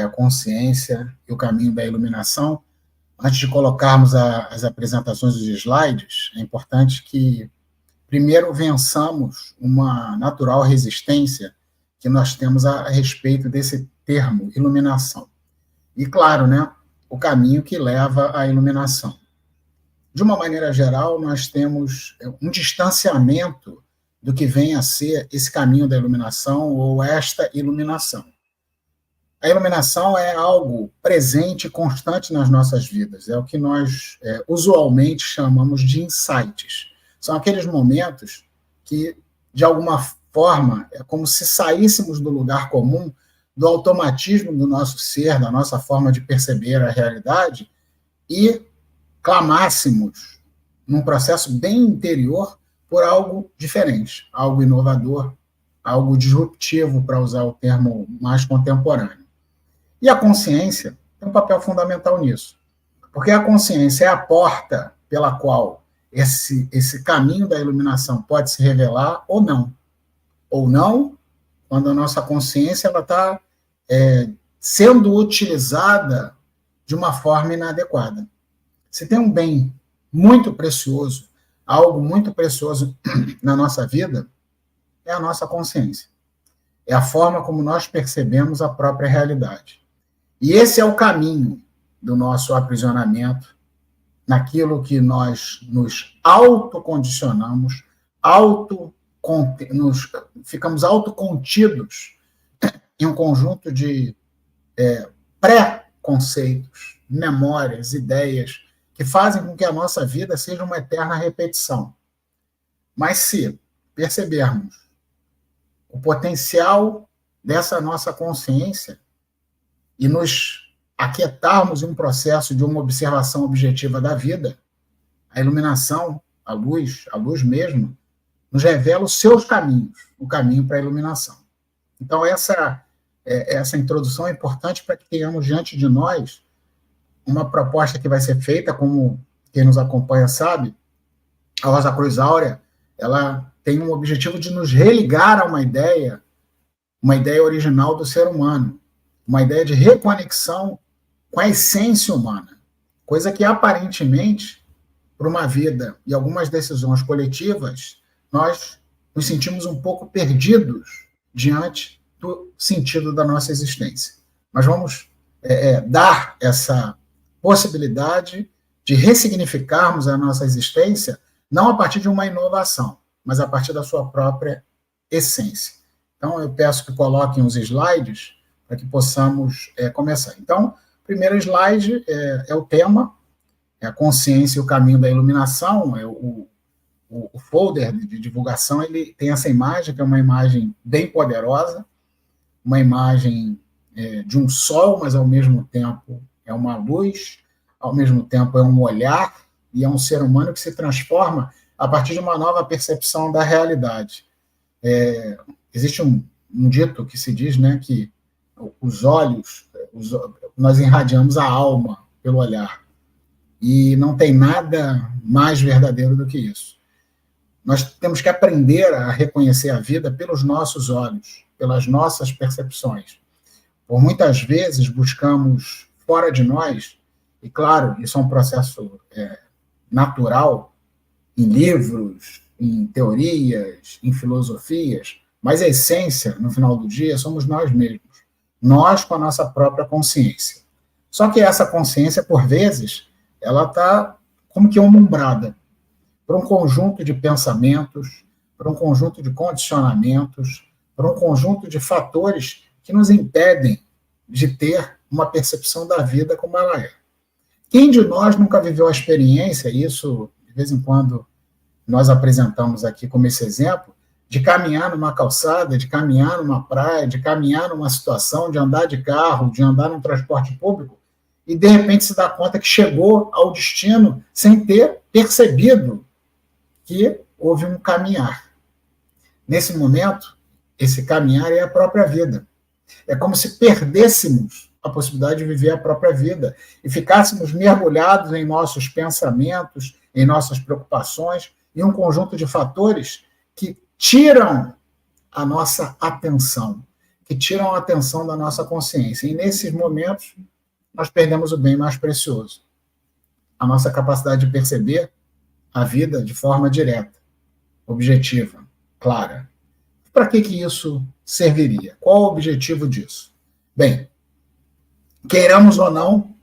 a consciência e o caminho da iluminação. Antes de colocarmos as apresentações dos slides, é importante que primeiro vençamos uma natural resistência que nós temos a respeito desse termo, iluminação. E, claro, né, o caminho que leva à iluminação. De uma maneira geral, nós temos um distanciamento do que vem a ser esse caminho da iluminação ou esta iluminação. A iluminação é algo presente e constante nas nossas vidas, é o que nós usualmente chamamos de insights. São aqueles momentos que, de alguma forma, é como se saíssemos do lugar comum, do automatismo do nosso ser, da nossa forma de perceber a realidade, e clamássemos, num processo bem interior, por algo diferente, algo inovador, algo disruptivo, para usar o termo mais contemporâneo. E a consciência tem um papel fundamental nisso, porque a consciência é a porta pela qual esse caminho da iluminação pode se revelar ou não. Ou não, quando a nossa consciência está sendo utilizada de uma forma inadequada. Se tem um bem muito precioso, algo muito precioso na nossa vida, é a nossa consciência. É a forma como nós percebemos a própria realidade. E esse é o caminho do nosso aprisionamento naquilo que nós nos autocondicionamos, ficamos autocontidos em um conjunto de pré-conceitos, memórias, ideias, que fazem com que a nossa vida seja uma eterna repetição. Mas se percebermos o potencial dessa nossa consciência e nos aquietarmos em um processo de uma observação objetiva da vida, a iluminação, a luz mesmo, nos revela os seus caminhos, o caminho para a iluminação. Então, essa introdução é importante para que tenhamos diante de nós uma proposta que vai ser feita, como quem nos acompanha sabe, a Rosa Cruz Áurea, ela tem um objetivo de nos religar a uma ideia original do ser humano, uma ideia de reconexão com a essência humana, coisa que aparentemente, para uma vida e algumas decisões coletivas, nós nos sentimos um pouco perdidos diante do sentido da nossa existência. Mas vamos dar essa possibilidade de ressignificarmos a nossa existência, não a partir de uma inovação, mas a partir da sua própria essência. Então, eu peço que coloquem os slides para que possamos começar. Então, o primeiro slide é o tema, é a consciência e o caminho da iluminação, o folder de divulgação, ele tem essa imagem, que é uma imagem bem poderosa, uma imagem de um sol, mas ao mesmo tempo é uma luz, ao mesmo tempo é um olhar, e é um ser humano que se transforma a partir de uma nova percepção da realidade. Existe um dito que se diz, né, que os olhos, nós irradiamos a alma pelo olhar, e não tem nada mais verdadeiro do que isso. Nós temos que aprender a reconhecer a vida pelos nossos olhos, pelas nossas percepções. Por muitas vezes buscamos fora de nós, e claro, isso é um processo natural, em livros, em teorias, em filosofias, mas a essência, no final do dia, somos nós mesmos. Nós com a nossa própria consciência. Só que essa consciência, por vezes, ela está como que umbrada por um conjunto de pensamentos, por um conjunto de condicionamentos, por um conjunto de fatores que nos impedem de ter uma percepção da vida como ela é. Quem de nós nunca viveu a experiência, isso de vez em quando nós apresentamos aqui como esse exemplo, de caminhar numa calçada, de caminhar numa praia, de caminhar numa situação, de andar de carro, de andar num transporte público, e de repente se dá conta que chegou ao destino sem ter percebido que houve um caminhar. Nesse momento, esse caminhar é a própria vida. É como se perdêssemos a possibilidade de viver a própria vida e ficássemos mergulhados em nossos pensamentos, em nossas preocupações, em um conjunto de fatores que tiram a nossa atenção, que tiram a atenção da nossa consciência. E nesses momentos, nós perdemos o bem mais precioso, a nossa capacidade de perceber a vida de forma direta, objetiva, clara. Para que isso serviria? Qual o objetivo disso? Bem, queiramos ou não,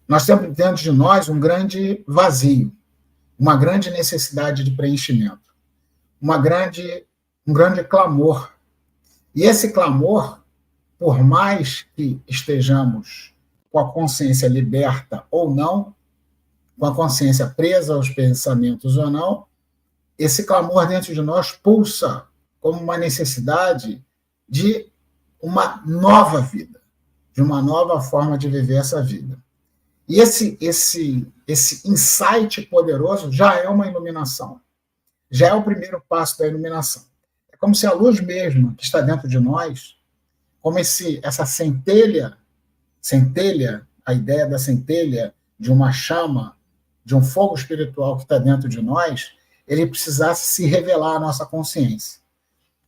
nós temos dentro de nós um grande vazio, uma grande necessidade de preenchimento, um grande clamor. E esse clamor, por mais que estejamos com a consciência liberta ou não, com a consciência presa aos pensamentos ou não, esse clamor dentro de nós pulsa como uma necessidade de uma nova vida, de uma nova forma de viver essa vida. E esse insight poderoso já é uma iluminação, já é o primeiro passo da iluminação. É como se a luz mesma que está dentro de nós, como essa centelha, a ideia da centelha de uma chama, de um fogo espiritual que está dentro de nós, ele precisasse se revelar à nossa consciência.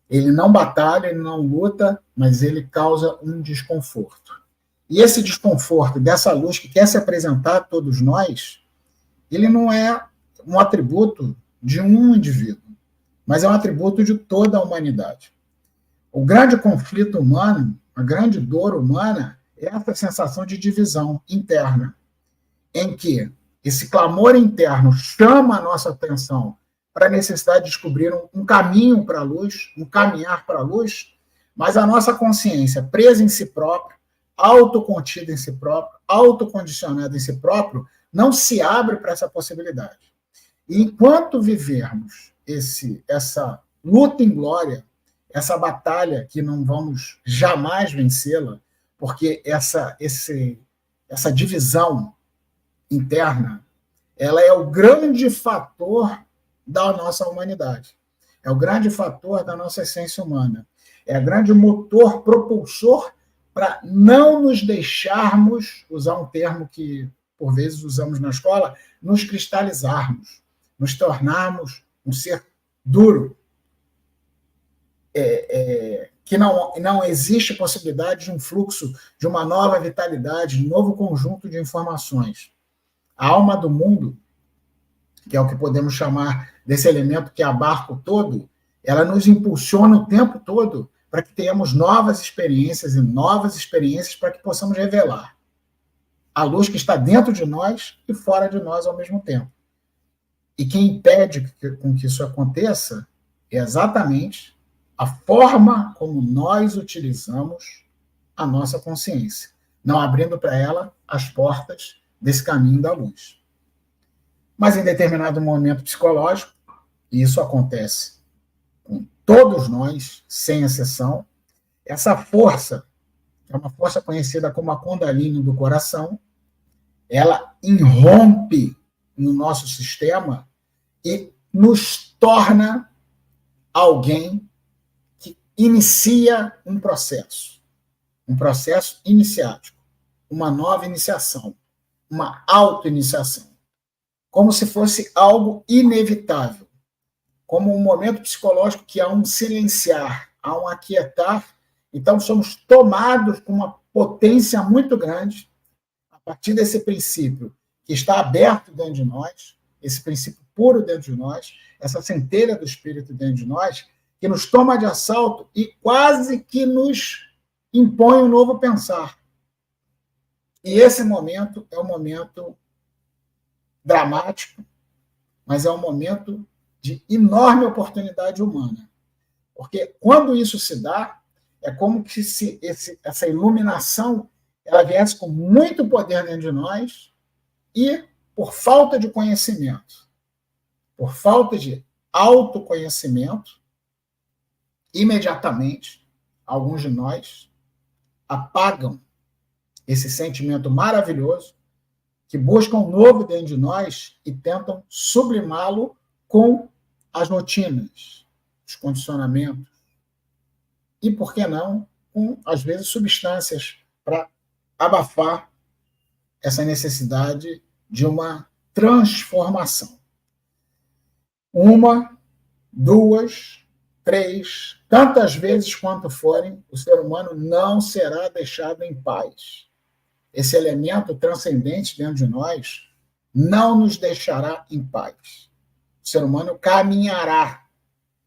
Ele não batalha, ele não luta, mas ele causa um desconforto. E esse desconforto dessa luz que quer se apresentar a todos nós, ele não é um atributo de um indivíduo, mas é um atributo de toda a humanidade. O grande conflito humano, a grande dor humana, é essa sensação de divisão interna, em que esse clamor interno chama a nossa atenção para a necessidade de descobrir um caminho para a luz, um caminhar para a luz, mas a nossa consciência presa em si própria, autocontida em si próprio, autocondicionada em si próprio, não se abre para essa possibilidade. E enquanto vivermos essa luta em glória, essa batalha que não vamos jamais vencê-la, porque essa divisão interna, ela é o grande fator da nossa humanidade, é o grande fator da nossa essência humana, é o grande motor propulsor para não nos deixarmos, usar um termo que por vezes usamos na escola, nos cristalizarmos, nos tornarmos um ser duro, que não existe possibilidade de um fluxo, de uma nova vitalidade, de um novo conjunto de informações. A alma do mundo, que é o que podemos chamar desse elemento que abarca o todo, ela nos impulsiona o tempo todo para que tenhamos novas experiências e novas experiências para que possamos revelar a luz que está dentro de nós e fora de nós ao mesmo tempo. E quem impede com que isso aconteça é exatamente a forma como nós utilizamos a nossa consciência, não abrindo para ela as portas desse caminho da luz. Mas em determinado momento psicológico, e isso acontece com todos nós, sem exceção, essa força, é uma força conhecida como a Kundalini do coração, ela irrompe no nosso sistema e nos torna alguém que inicia um processo iniciático, uma nova iniciação, uma auto-iniciação, como se fosse algo inevitável, como um momento psicológico que há um silenciar, há um aquietar, então somos tomados com uma potência muito grande, a partir desse princípio que está aberto dentro de nós, esse princípio puro dentro de nós, essa centelha do Espírito dentro de nós, que nos toma de assalto e quase que nos impõe um novo pensar. E esse momento é um momento dramático, mas é um momento de enorme oportunidade humana. Porque quando isso se dá, é como se essa iluminação ela viesse com muito poder dentro de nós e, por falta de conhecimento, por falta de autoconhecimento, imediatamente, alguns de nós apagam esse sentimento maravilhoso, que buscam um novo dentro de nós e tentam sublimá-lo com as rotinas, os condicionamentos, e, por que não, com, às vezes, substâncias para abafar essa necessidade de uma transformação. 1, 2, 3. Tantas vezes quanto forem, o ser humano não será deixado em paz. Esse elemento transcendente dentro de nós não nos deixará em paz. O ser humano caminhará,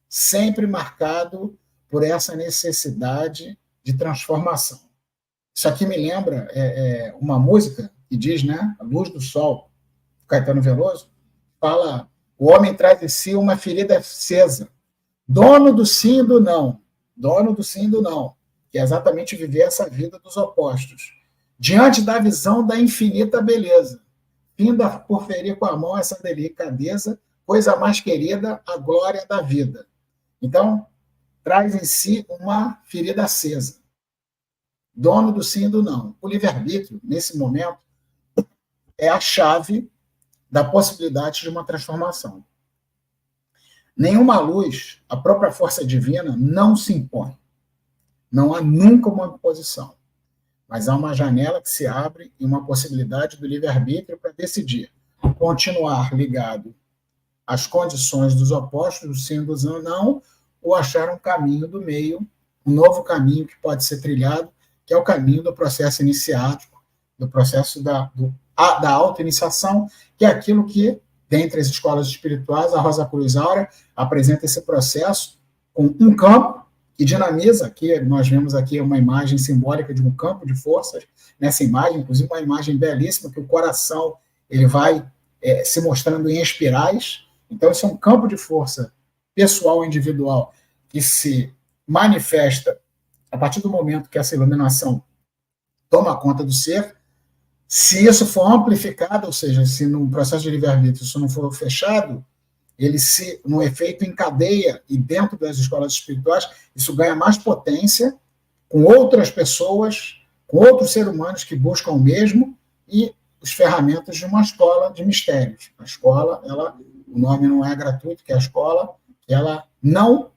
sempre marcado por essa necessidade de transformação. Isso aqui me lembra uma música que diz, né, A Luz do Sol, Caetano Veloso, fala: o homem traz em si uma ferida acesa, dono do sim e do não, dono do sim e do não, que é exatamente viver essa vida dos opostos, diante da visão da infinita beleza, finda por ferir com a mão essa delicadeza, coisa mais querida, a glória da vida. Então, traz em si uma ferida acesa, dono do sim e do não. O livre-arbítrio, nesse momento, é a chave da possibilidade de uma transformação. Nenhuma luz, a própria força divina, não se impõe. Não há nunca uma oposição. Mas há uma janela que se abre e uma possibilidade do livre-arbítrio para decidir continuar ligado às condições dos opostos, do sim e do não, ou achar um caminho do meio, um novo caminho que pode ser trilhado, que é o caminho do processo iniciático, do processo da auto-iniciação, que é aquilo que, dentre as escolas espirituais, a Rosa Cruz Áurea apresenta esse processo com um campo que dinamiza. Aqui nós vemos aqui uma imagem simbólica de um campo de forças, nessa imagem, inclusive uma imagem belíssima, que o coração ele vai se mostrando em espirais. Então, isso é um campo de força pessoal, individual, que se manifesta a partir do momento que essa iluminação toma conta do ser. Se isso for amplificado, ou seja, se no processo de livre-arbítrio isso não for fechado, ele se, no efeito, encadeia, e dentro das escolas espirituais, isso ganha mais potência, com outras pessoas, com outros seres humanos que buscam o mesmo, e as ferramentas de uma escola de mistérios. A escola, o nome não é gratuito, que é a escola, ela não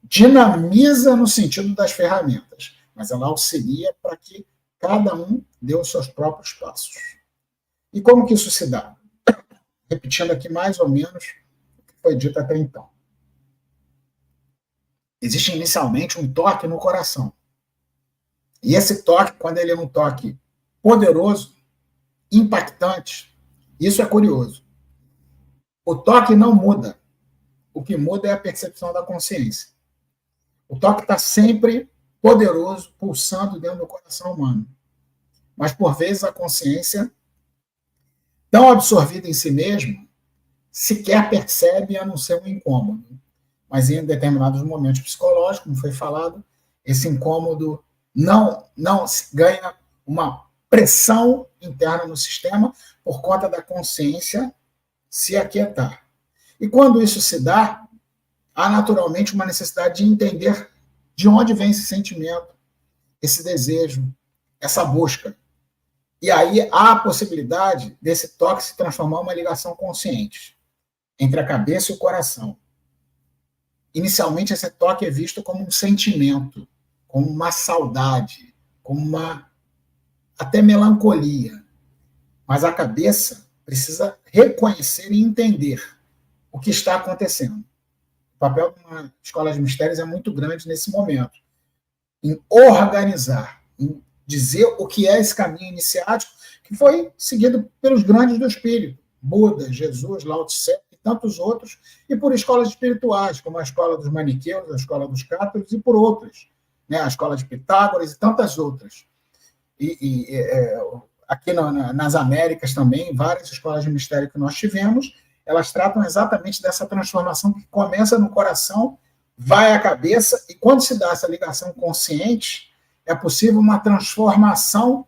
dinamiza no sentido das ferramentas, mas ela auxilia para que cada um dê os seus próprios passos. E como que isso se dá? Repetindo aqui mais ou menos o que foi dito até então. Existe inicialmente um toque no coração. E esse toque, quando ele é um toque poderoso, impactante, isso é curioso. O toque não muda. O que muda é a percepção da consciência. O toque está sempre poderoso, pulsando dentro do coração humano. Mas, por vezes, a consciência, tão absorvida em si mesma, sequer percebe a não ser um incômodo. Mas, em determinados momentos psicológicos, como foi falado, esse incômodo não ganha uma pressão interna no sistema por conta da consciência se aquietar. E quando isso se dá, há naturalmente uma necessidade de entender de onde vem esse sentimento, esse desejo, essa busca. E aí há a possibilidade desse toque se transformar em uma ligação consciente entre a cabeça e o coração. Inicialmente, esse toque é visto como um sentimento, como uma saudade, como uma até melancolia. Mas a cabeça precisa reconhecer e entender o que está acontecendo. O papel de uma escola de mistérios é muito grande nesse momento, em organizar, em dizer o que é esse caminho iniciático que foi seguido pelos grandes do espírito, Buda, Jesus, Lao Tse e tantos outros, e por escolas espirituais, como a escola dos maniqueus, a escola dos cátaros e por outras, né, a escola de Pitágoras e tantas outras. Aqui nas Américas também, várias escolas de mistério que nós tivemos, elas tratam exatamente dessa transformação que começa no coração, vai à cabeça, e quando se dá essa ligação consciente, é possível uma transformação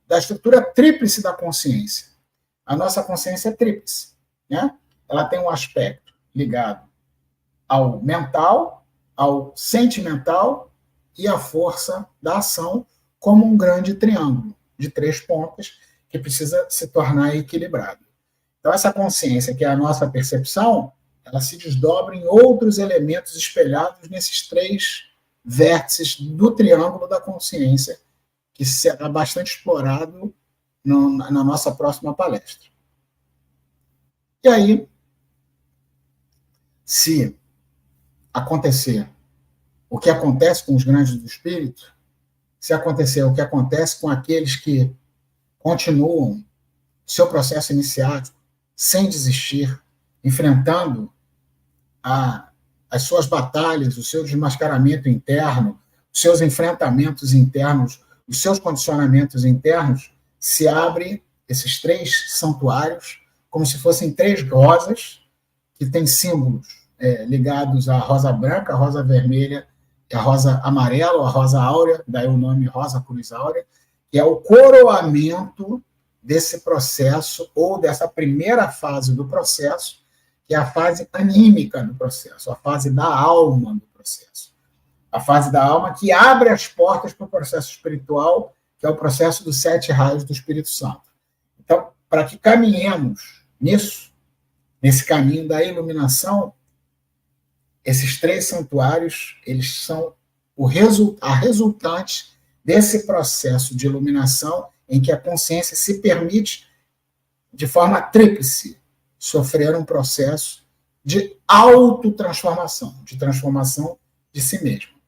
da estrutura tríplice da consciência. A nossa consciência é tríplice, né? Ela tem um aspecto ligado ao mental, ao sentimental e à força da ação, como um grande triângulo de 3 pontas que precisa se tornar equilibrado. Então, essa consciência, que é a nossa percepção, ela se desdobra em outros elementos espelhados nesses 3 vértices do triângulo da consciência, que será bastante explorado na nossa próxima palestra. E aí, se acontecer o que acontece com os grandes do espírito, se acontecer o que acontece com aqueles que continuam seu processo iniciático sem desistir, enfrentando as suas batalhas, o seu desmascaramento interno, os seus enfrentamentos internos, os seus condicionamentos internos, se abre esses 3 santuários como se fossem 3 rosas que têm símbolos ligados à rosa branca, à rosa vermelha, a rosa amarela, ou a rosa áurea, daí o nome Rosa Cruz Áurea, que é o coroamento desse processo, ou dessa primeira fase do processo, que é a fase anímica do processo, a fase da alma do processo. A fase da alma que abre as portas para o processo espiritual, que é o processo dos 7 raios do Espírito Santo. Então, para que caminhemos nesse caminho da iluminação, esses 3 santuários, eles são a resultante desse processo de iluminação em que a consciência se permite, de forma tríplice, sofrer um processo de autotransformação, de transformação de si mesmo.